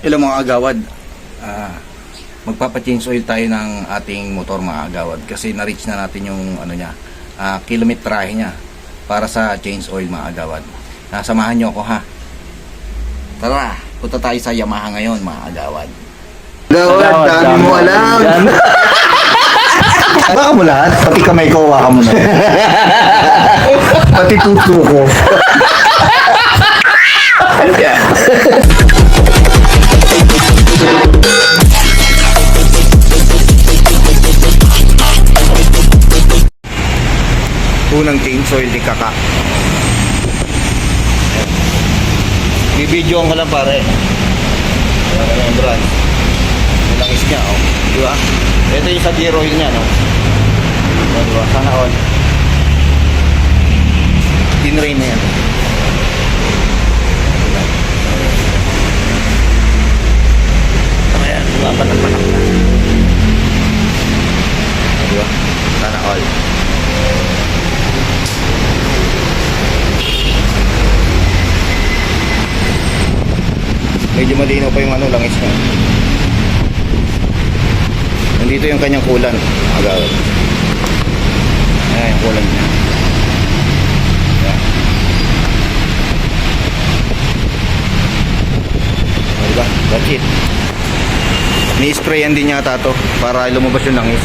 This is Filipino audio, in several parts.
Hello mga agawad, magpapa-change oil tayo ng ating motor mga agawad kasi na-reach na natin yung kilometrahe niya para sa change oil mga agawad. Samahan nyo ako ha. Tara, punta tayo sa Yamaha ngayon mga agawad. Agawad, dami mo alam. Baka mo lahat, pati kamay ko, waka mo na. Pati tuto ko. Unang change oil ni Kaka. Bibidyoan ka lang pare. Wala ka ng brand. Yung langis niya, oh. Di ba? Ito yung sa gear oil niya, no? Di ba? Sana all. Tinrain na yan. Ayan, panak-panak na. Di ba? Sana all. Medyo malinaw pa yung langis niya. Nandito yung kanyang kulan. Agawad. Ayan yung kulan niya. Ayan. Diba? That's it. Ni-sprayan din yata to para lumabas yung langis.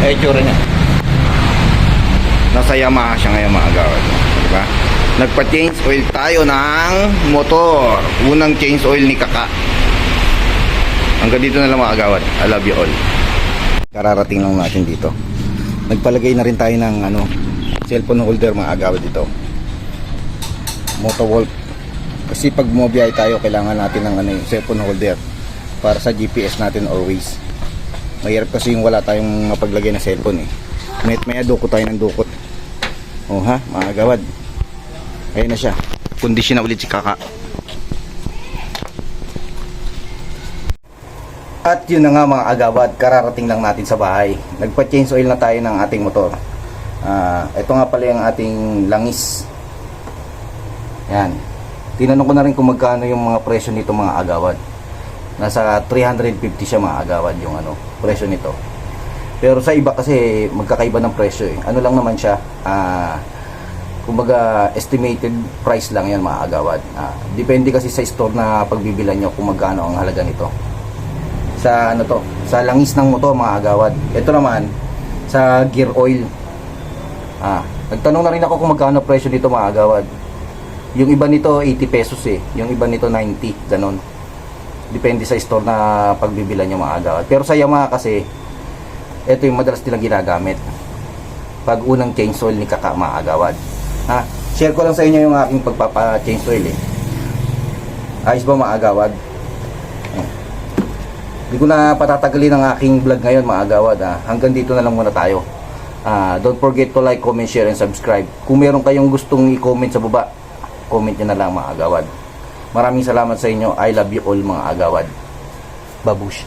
Eh, tsura niya. Nasa Yamaha siya ngayon mga agawad, diba? Nagpa-change oil tayo ng motor. Unang change oil ni Kaka. Hanggang dito na lang mga agawad. I love you all. Kararating lang natin dito. Nagpalagay na rin tayo ng cellphone holder mga agawad dito. Motowolf. Kasi pag bumabiyahe tayo, kailangan natin ng cellphone holder para sa GPS natin always. Mahirap kasi yung wala tayong mapaglagay na cellphone eh. Maya dukot tayo ng dukot. Oh ha, mga agawad. Ayun na siya. Kondisyon na ulit si Kaka. At yun na nga mga agawad, kararating lang natin sa bahay. Nagpa-change oil na tayo ng ating motor. Ito nga pala yung ating langis. Yan. Tinanong ko na rin kung magkano yung mga presyo nito mga agawad. Nasa 350 siya mga agawad yung presyo nito. Pero sa iba kasi magkakaiba ng presyo eh. Ano lang naman siya, kumbaga estimated price lang yan mga agawad. Depende kasi sa store na pagbibilan nyo kung magkano ang halaga nito. Sa sa langis ng motor mga agawad. Ito naman sa gear oil. Nagtanong na rin ako kung magkano presyo nito mga agawad. Yung iba nito 80 pesos eh. Yung iba nito 90, ganon. Depende sa store na pagbibilan nyo mga agawad. Pero sa Yamaha kasi ito yung madalas nilang ginagamit pag unang change oil ni Kaka mga agawad. Share ko lang sa inyo yung aking pagpapa-change oil eh. Ayos ba mga agawad? Hindi ko na patatagalin ang aking vlog ngayon mga agawad. Hanggang dito na lang muna tayo. Don't forget to like, comment, share, and subscribe. Kung meron kayong gustong i-comment sa baba, comment nyo na lang mga agawad. Maraming salamat sa inyo. I love you all mga agawad. Babush.